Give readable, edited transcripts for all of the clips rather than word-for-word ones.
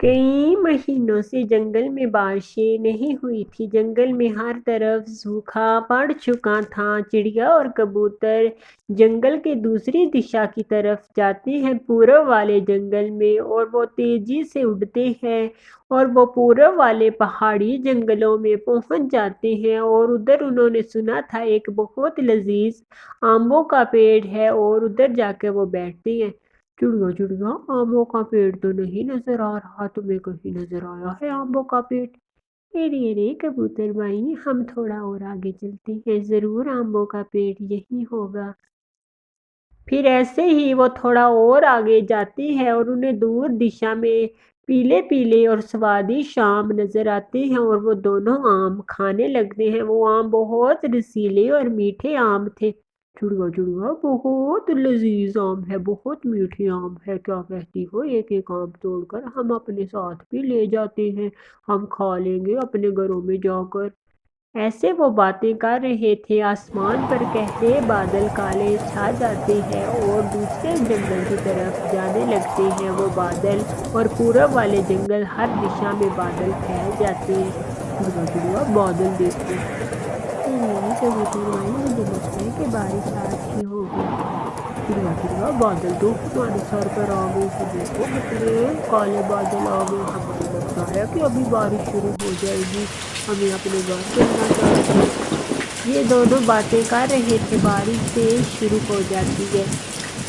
کئی مہینوں سے جنگل میں بارشیں نہیں ہوئی تھیں۔ جنگل میں ہر طرف سوکھا پڑ چکا تھا۔ چڑیا اور کبوتر جنگل کے دوسری دشا کی طرف جاتے ہیں، پورب والے جنگل میں، اور وہ تیزی سے اڑتے ہیں اور وہ پورب والے پہاڑی جنگلوں میں پہنچ جاتے ہیں۔ اور ادھر انہوں نے سنا تھا ایک بہت لذیذ آموں کا پیڑ ہے، اور ادھر جا کے وہ بیٹھتے ہیں۔ چڑیا چڑیا، آموں کا پیڑ تو نہیں نظر آ رہا، تمہیں کہیں نظر آیا ہے آموں کا پیڑ؟ ارے ارے کبوتر بھائی، ہم تھوڑا اور آگے چلتے ہیں، ضرور آموں کا پیڑ یہی ہوگا۔ پھر ایسے ہی وہ تھوڑا اور آگے جاتے ہیں اور انہیں دور دشا میں پیلے پیلے اور سوادشٹ آم نظر آتے ہیں، اور وہ دونوں آم کھانے لگتے ہیں۔ وہ آم بہت رسیلے اور میٹھے آم تھے۔ چڑیا چڑیا، بہت لذیذ آم ہے، بہت میٹھے آم ہے، کیا کہتی ہو؟ ایک ایک آم توڑ کر ہم اپنے ساتھ بھی لے جاتے ہیں، ہم کھا لیں گے اپنے گھروں میں جا کر۔ ایسے وہ باتیں کر رہے تھے، آسمان پر گہرے بادل کالے چھا جاتے ہیں اور دوسرے جنگل کی طرف جانے لگتے ہیں۔ وہ بادل اور پورب والے جنگل، ہر دشا میں بادل پھیل جاتے ہیں۔ چڑیا چڑیا، بادل دیکھو۔ میرے کبوتر بھائی، مجھے لگتا ہے کہ بارش آج ہی ہوگی۔ چڑیا چڑیا، بادل تو ہمارے سر پر آ گئے ہیں، دیکھو کتنے کالے بادل آ گئے ہیں، مجھے لگتا ہے کہ ابھی بارش شروع ہو جائے گی، ہمیں اپنے گھر چلنا چاہیے۔ یہ دونوں باتیں کر رہے تھے، بارش تیز شروع ہو جاتی ہے۔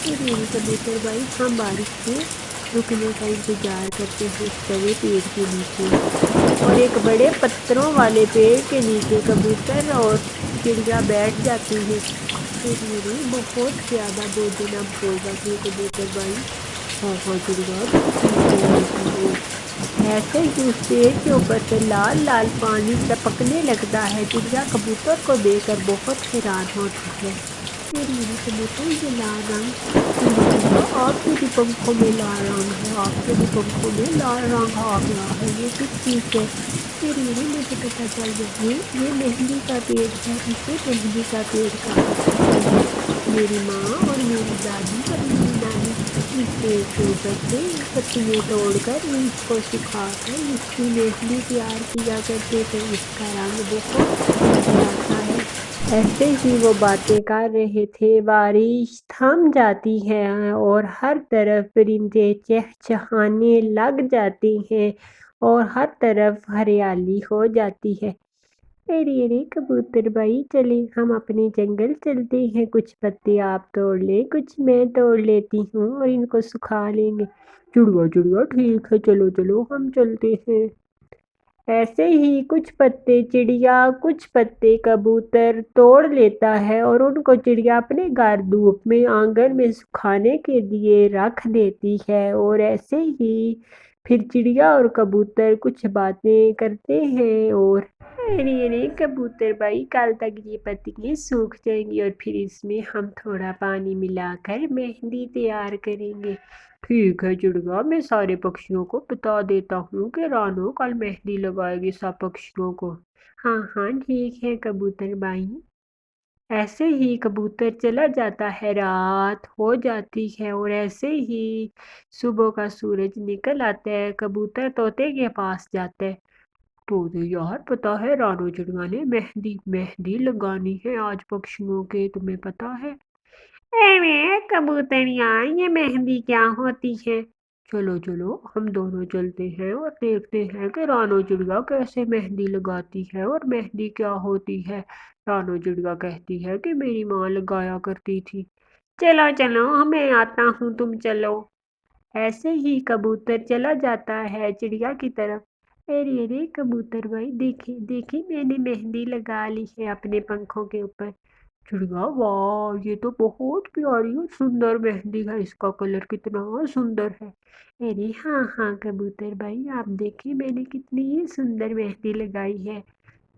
میرے کبوتر بھائی، ہم بارش کے رکنے کا انتظار کرتے ہیں اس بڑے پیڑ کے نیچے، اور ایک بڑے پتھروں والے پیڑ کے نیچے کبوتر اور چڑیا بیٹھ جاتی ہے۔ ارے بہت زیادہ بھوجن اب ہوگا کہ کبوتر بھائی؟ ہاں ہاں چڑیا، تم ٹھیک کہہ رہی ہو۔ ایسے ہی اس پیڑ کے اوپر سے لال لال پانی ٹپکنے لگتا ہے۔ چڑیا کبوتر کو دیکھ کر بہت حیران ہوتی ہے۔ میرے کبوتر، یہ لال رنگ؟ چڑیا چڑیا، آپ کے بھی پنکھوں میں لال رنگ ہے، آپ کے بھی پنکھوں میں لال رنگ آ گیا ہے، یہ کس چیز سے؟ میرے مجھے پتا چل گیا، یہ مہندی کا پیڑ ہے، اسے مہندی کا پیڑ کہا کرتے ہیں۔ میری ماں اور میری دادی اور میری نانی اس پیڑ کے اوپر سے پتیاں توڑ کر اس کو سکھا کر اس کی مہندی تیار کیا کرتے تھے، اس کا رنگ بہت سندر آتا ہے۔ ایسے ہی وہ باتیں کر رہے تھے، بارش تھم جاتی ہے اور ہر طرف پرندے چہچہانے لگ جاتے ہیں اور ہر طرف ہریالی ہو جاتی ہے۔ ارے کبوتر بھائی، چلیں ہم اپنے جنگل چلتے ہیں، کچھ پتے آپ توڑ لیں، کچھ میں توڑ لیتی ہوں اور ان کو سکھا لیں گے۔ چڑیا چڑیا، ٹھیک ہے، چلو چلو ہم چلتے ہیں۔ ایسے ہی کچھ پتے چڑیا، کچھ پتے کبوتر توڑ لیتا ہے اور ان کو چڑیا اپنے گھر دھوپ میں آنگن میں سکھانے کے لیے رکھ دیتی ہے۔ اور ایسے ہی پھر چڑیا اور کبوتر کچھ باتیں کرتے ہیں، اور ارے کبوتر بھائی، کل تک یہ پتیاں سوکھ جائیں گی اور پھر اس میں ہم تھوڑا پانی ملا کر مہندی تیار کریں گے۔ ٹھیک ہے چڑیا، میں سارے پکشیوں کو بتا دیتا ہوں کہ رانو کل مہندی لگائے گی سب پکشیوں کو۔ ہاں ہاں ٹھیک ہے کبوتر بھائی۔ ایسے ہی کبوتر چلا جاتا ہے، رات ہو جاتی ہے اور ایسے ہی صبح کا سورج نکل آتا ہے۔ کبوتر طوطے کے پاس جاتا ہے۔ طوطے یار، پتا ہے رانو چڑیا نے مہندی لگانی ہے آج پکشیوں کے، تمہیں پتا ہے؟ اے کبوتر یار، یہ مہندی کیا ہوتی ہے؟ چلو چلو ہم دونوں چلتے ہیں اور دیکھتے ہیں کہ رانو چڑیا کیسے مہندی لگاتی ہے اور مہندی کیا ہوتی ہے۔ رانو چڑیا کہتی ہے کہ میری ماں لگایا کرتی تھی۔ چلو چلو میں آتا ہوں، تم چلو۔ ایسے ہی کبوتر چلا جاتا ہے چڑیا کی طرف۔ ارے کبوتر بھائی، دیکھیں دیکھیں، میں نے مہندی لگا لی ہے اپنے پنکھوں کے اوپر۔ چڑیا، واہ، یہ تو بہت پیاری اور سندر مہندی ہے، اس کا کلر کتنا سندر ہے۔ ارے ہاں ہاں کبوتر بھائی، آپ دیکھیں میں نے کتنی سندر مہندی لگائی ہے۔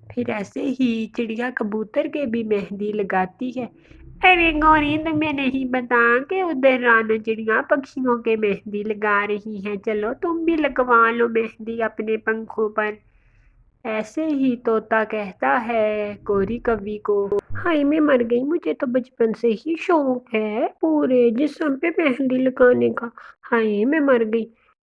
پھر ایسے ہی چڑیا کبوتر کے بھی مہندی لگاتی ہے۔ ارے گوری، تمہیں نہیں پتا کہ ادھر رانو چڑیا پکشیوں کے مہندی لگا رہی ہے، چلو تم بھی لگوا لو مہندی اپنے پنکھوں پر۔ ایسے ہی طوطا کہتا ہے گوری کوی کو، ہائے میں مر گئی، مجھے تو بچپن سے ہی شوق ہے پورے جسم پہ مہندی لگانے کا، ہائے میں مر گئی۔